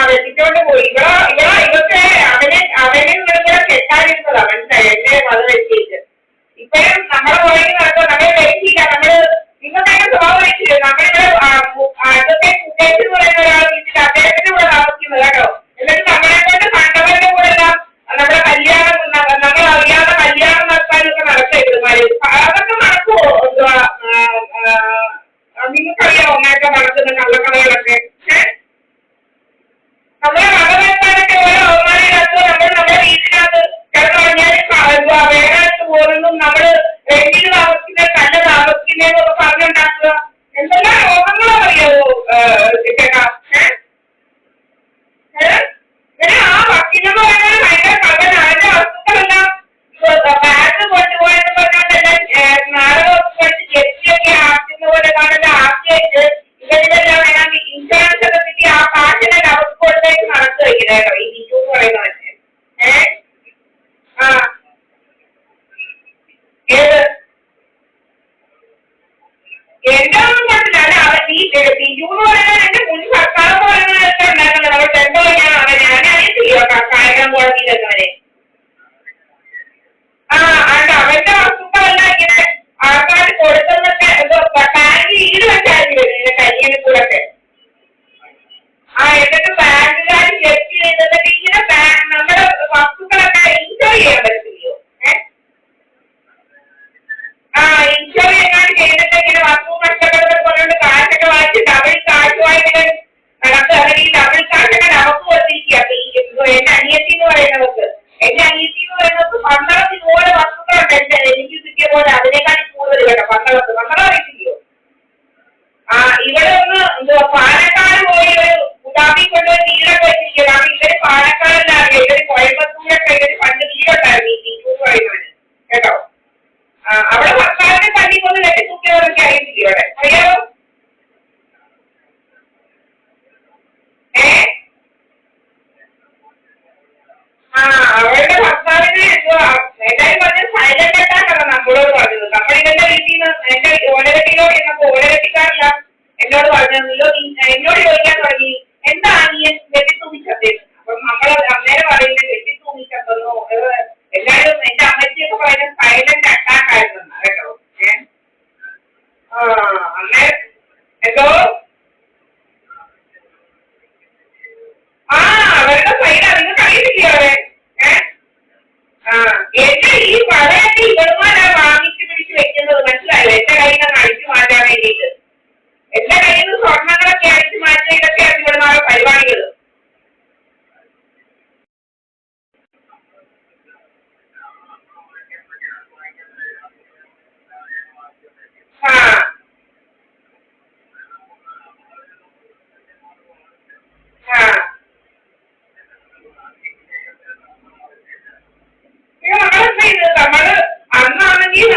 വെട്ടിച്ചോണ്ട് പോയി. ഇവർക്ക് അവനെ ഇവിടെ കെട്ടാതിരുന്നതാ, മനസ്സിലായി എന്റെ മത വെച്ചിട്ട്. ഇപ്പഴും നമ്മളെ പുറകെ നടക്കുക, നമ്മളെ വെച്ചില്ല. നിങ്ങൾക്ക് അതിന്റെ സ്വഭാവം വെച്ചില്ല. നമ്മളിവിടെ അതൊക്കെ കുട്ടേജ് എന്ന് പറയുന്ന ഒരാൾ വീട്ടിൽ അദ്ദേഹത്തിന്റെ കൂടെ താമസിക്കുന്നത് കേട്ടോ. എന്നിട്ട് നമ്മളെ കൊണ്ട് കണ്ടവരുടെ കൂടെ എല്ലാം നമ്മുടെ കല്യാണം, നമ്മൾ അറിയാതെ കല്യാണം നടത്താനൊക്കെ നടക്കരുത്. അതൊക്കെ നടക്കുമോ? നിങ്ങൾക്കറിയാമോ അങ്ങനെയൊക്കെ നടക്കുന്ന കള്ളക്കടകളൊക്കെ? നമ്മളെ മതവെക്കാനൊക്കെ ഓരോ അവമാനകത്ത് നമ്മുടെ വീട്ടിനകത്ത് കിടന്നു പറഞ്ഞാൽ വേറെ പോകുന്നതും നമ്മള് റെന്റിന് താമസിക്കുന്നത് നല്ല താമസിക്കുന്നതെന്നൊക്കെ പറഞ്ഞുണ്ടാക്കുക. എന്തെല്ലാം രോഗങ്ങളോ അറിയാവോ ചേട്ടാ? ആ വക്കീലെന്ന് പറയുന്നത് ഭയങ്കര കള്ളൻ. അതിന്റെ വസ്തുക്കളെല്ലാം ബാങ്ക് കൊണ്ടുപോയെന്ന് പറഞ്ഞാൽ നാടകമൊക്കെ കളിച്ച് ജപ്തിയൊക്കെ ആക്കുന്ന പോലെ കാണുന്ന ആക്കിയിട്ട് ഇവരിതെല്ലാം ഇൻഷുറൻസ് ഒക്കെ കിട്ടി ആ കാശിനെ അവർക്ക് കൊടുത്തേക്ക് നടക്കുക കേട്ടോ ഈ ബിജു എന്ന് പറയുന്നവര്. ഏത് എന്റെ ഒന്നും പറഞ്ഞില്ല. അല്ല ഈ ബിജു എന്ന് പറയുന്നത് എന്റെ മുൻ സർക്കാർ എന്ന് പറയുന്നതൊക്കെ ഉണ്ടാക്കുന്നത് നമ്മൾ ചെന്തോ ഞാൻ അറിയത്തില്ല കായികം കോടതിയിലെന്നവരെ. അവന്റെ വസ്തുക്കളെല്ലാം ഇങ്ങനെ ആൾക്കാർ കൊടുക്കുന്നൊക്കെ ബാങ്ക് ഈട് വെച്ചായിരുന്നു കയ്യിന് കൂടൊക്കെ. എന്നിട്ട് ബാങ്കുകാർ ജപ്തി ചെയ്തിട്ട് ഇങ്ങനെ നമ്മുടെ വസ്തുക്കളൊക്കെ ഇൻഷുർ ചെയ്യാൻ പറ്റില്ലയോ? ഇൻഷുർ എങ്ങാണ്ട് ചെയ്തിട്ട് ഇങ്ങനെ വസ്തു നഷ്ടപ്പെടുന്നത് പറഞ്ഞുകൊണ്ട് കാശൊക്കെ വാങ്ങിച്ച് ഡബിൾ കാശുമായിട്ട് നടക്കുക. അങ്ങനെ ഈ ഡബിൾ കാശൊക്കെ നമുക്ക് വന്നിരിക്കുക. എന്റെ അനിയത്തി എന്ന് പറയുന്നവർക്ക് പന്തളത്ത് ഇതുപോലെ വസ്തുക്കളുണ്ട്. എനിക്ക് കിട്ടിയ പോലെ അതിനേക്കാൾ കൂടുതൽ കേട്ടോ. പന്തളം അറിയില്ലയോ? ഇവിടെ ഒന്ന് പാലക്കാട് പോയി ഒരു ഗുലാബി കൊണ്ടുപോയി വീടൊക്കെ വെച്ചിരിക്കുക. കാരണം ഇവര് പാലക്കാടിലാണ്, ഇവര് കോയമ്പത്തൂരൊക്കെ ഇവര് പണ്ട് വീടുണ്ടായിരുന്നു ഈ ബിജു എന്ന് പറയുന്നവര് കേട്ടോ. അവിടെ സർക്കാരിന്റെ പള്ളിക്കൊന്ന് വെട്ടിത്തൂക്കിയവരൊക്കെ അറിയില്ല ഇവിടെ, അറിയാമോ? അവരുടെ ഭർത്താവിന് എല്ലാരും പറഞ്ഞ സൈലന്റ് അറ്റാക്കാണ് നമ്മളോട് പറഞ്ഞത്. നമ്മളിവന്റെ വീട്ടിൽ നിന്ന് എന്റെ ഓലകെട്ടിയിലോട് ചെന്നപ്പോ ഓലകെട്ടിക്കാരല്ല എന്നോട് പറഞ്ഞല്ലോ, എന്നോട് ചോദിക്കാൻ തുടങ്ങി എന്താ നീ വെട്ടിത്തൂങ്ങിച്ചത്. അപ്പം നമ്മൾ അന്നേരം പറയുന്നത് വെട്ടിത്തൂങ്ങിച്ചതെന്നോ എല്ലാരും എന്റെ അമ്മച്ചിയൊക്കെ പറയുന്നത് സൈലന്റ് അറ്റാക്ക് ആയിരുന്നു കേട്ടോ. അന്നേരം എന്തോ അവരുടെ സൈഡ് നിങ്ങൾക്ക് അറിയില്ല അവരെ. എന്റെ ഈ പഴയൊക്കെ ഇവളുമാരാ വാങ്ങിച്ചു പിടിച്ച് വെക്കുന്നത്, മനസ്സിലായോ? എന്റെ കയ്യിൽ നിന്ന് അടിച്ചു മാറ്റാൻ വേണ്ടിയിട്ട് എന്റെ കയ്യിൽ നിന്ന് സ്വർണ്ണങ്ങളൊക്കെ അടിച്ചു മാറ്റിയ ഇതൊക്കെയാണ് ഇവളുമാരുടെ പരിപാടികൾ. നമ്മള് അന്നാണെങ്കിൽ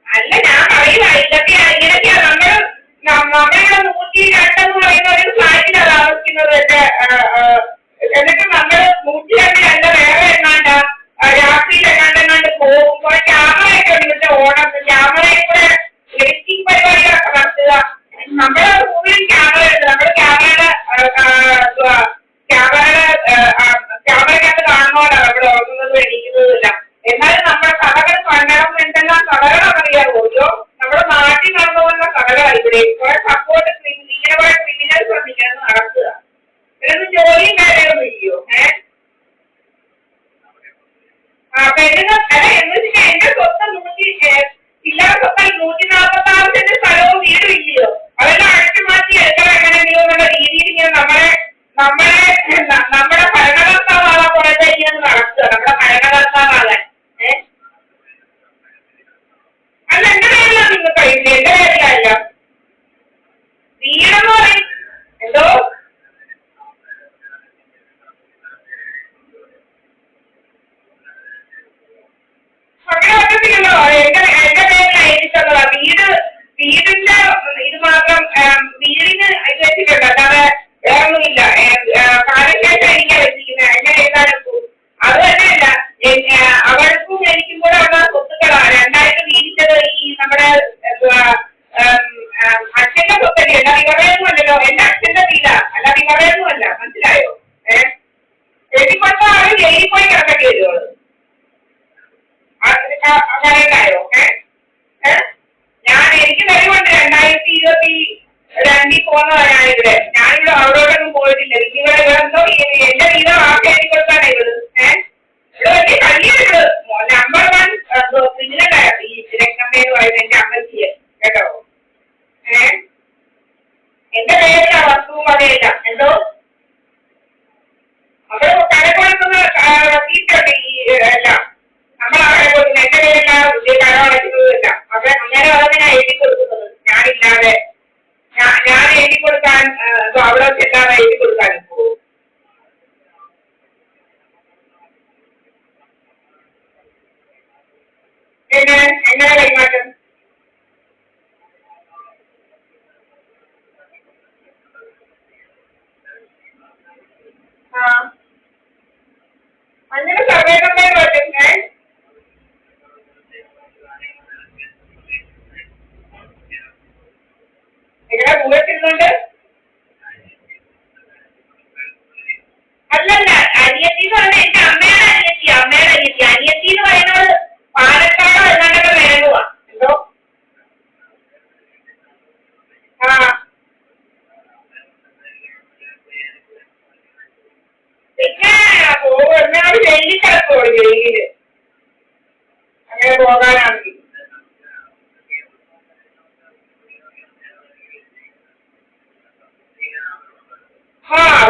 അല്ല ഞാൻ പറയുക ഇങ്ങനെയൊക്കെയാ നമ്മളിവിടെ 102 എന്ന് പറയുന്ന ഒരു ഫ്ലാറ്റിലാണ് താമസിക്കുന്നത്. എന്നിട്ട് നമ്മള് 102 വേറെ എങ്ങാണ്ട രാത്രിയിൽ എങ്ങാണ്ട് പോകും. കുറെ ക്യാമറയൊക്കെ ഉണ്ട്. ഓണം ക്യാമറയിൽ കൂടെ എഡിറ്റിംഗ് പരിപാടികളൊക്കെ നടത്തുക. നമ്മുടെ റൂമിൽ ക്യാമറ ഉണ്ട്. നമ്മുടെ ക്യാമറയ്ക്കകത്ത് കാണുന്നോടാണ് നമ്മൾ ഉറങ്ങുന്നതും എണീക്കുന്നതുമില്ല. എന്നാലും നമ്മുടെ കഥകൾ കണ്ടണം എന്തെല്ലാം കഥകളാണെന്നറിയാമോ? നമ്മുടെ നാട്ടിൽ നടന്നു പോകുന്ന കഥകളാണ് ഇവിടെ. കുറെ സപ്പോർട്ട് ഇങ്ങനെ കുറെ ക്രിമിനൽസ് ഇങ്ങനെ നടക്കുക. ഇതൊന്നും ജോലിയും കാര്യമൊന്നും ഇല്ലയോ? പെണ്ണുങ്ങൾ അല്ല എന്ന് വെച്ചാൽ എന്റെ സ്വന്തം ഇല്ലാത്ത സ്വത്തം 146 സെന്റ് സ്ഥലവും വീടും ഇല്ലയോ? അതെല്ലാം അടിച്ചു മാറ്റി എടുക്കണം എങ്ങനെയെങ്കിലും എന്നുള്ള രീതിയിൽ ഇങ്ങനെ നമ്മുടെ ഭരണകർത്താവാകാൻ പുറത്തെ ഇങ്ങനെ നടക്കുക. നമ്മുടെ ഭരണകർത്താവാകാൻ അല്ല എന്റെ പേരിലാണ് നിങ്ങൾക്ക് കഴിയില്ല, എന്റെ പേരിലല്ല. വീടെന്ന് പറയും എന്തോ അങ്ങനെ പറ്റത്തില്ലല്ലോ. എന്റെ പേരിലായിരിക്കുള്ളതാ വീടിന്റെ ഇത് മാത്രം വീടിന് ഇത് വെച്ചിട്ടുണ്ട്, അല്ലാതെ വേറൊന്നുമില്ല. കാലശേഷം എനിക്ക് വെച്ചിരിക്കുന്നത് എങ്ങനെ എഴുതാനും അത് തന്നെയല്ല. അവർക്കും എനിക്കും കൂടെ ഉള്ള സ്വത്തുക്കളാണ്. 2000 അങ്ങനെ ഉണ്ടായോ? ഞാൻ എനിക്ക് കഴിവുണ്ട് 2022 പോകുന്നതാ ഞാനിവിടെ. ഞാനിവിടെ അവിടോട്ടൊന്നും പോയിട്ടില്ല. ഇവിടെ എന്തോ എന്റെ വീതം ആർക്ക് എഴുതി കൊടുക്കാനാ ഇവള്. ഇവിടെ വലിയ കളിയാണ് ഇവള്. നമ്പർ 1 ക്രിമിനലാണ് ഈ രത്നമ്മ എന്ന് പറയുന്നത് എന്റെ അമ്മച്ചിയെ. കേട്ടോ? എന്റെ പേരിലാ വസ്തുവും വകയില്ല. എന്തോ അവിടെ കരകൊടുക്കുന്ന സീറ്റുണ്ട് ഈ എല്ലാം. നമ്മളവിടെ കൊടുക്കുന്ന എന്റെ പേരിലാണ് കരമടയ്ക്കുന്നതല്ല. അപ്പൊ അങ്ങനെ പറഞ്ഞാ എഴുതി കൊടുക്കുന്നത് ഞാനില്ലാതെ. ഞാൻ എഴുതി കൊടുക്കാൻ അവിടെ ചെല്ലാതെ എഴുതി കൊടുക്കാൻ പോകും. എങ്ങനെ കൈമാറ്റം? അങ്ങനെ സർവേ നമ്പർ പറ്റും. എങ്ങനെ ദൂരത്തിരുന്നുണ്ട്? അല്ലല്ല, അനിയത്തി എന്ന് പറഞ്ഞാൽ എന്റെ അമ്മയുടെ അനിയത്തി. അനിയത്തി എന്ന് പറയുന്നത് പാലക്കാടോ എന്നാണ്ടൊക്കെ വേണുവാ. എന്തോ പിന്നെ എന്നാണ് ജയിലിൽ കിടക്കുവോ? ജയിലില് അങ്ങനെ പോകാനാണെങ്കിൽ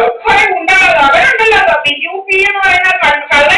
ഒപ്പരം ഉണ്ടാകും. അവരുണ്ടല്ലോ BUP എന്ന് പറയുന്ന കള്ള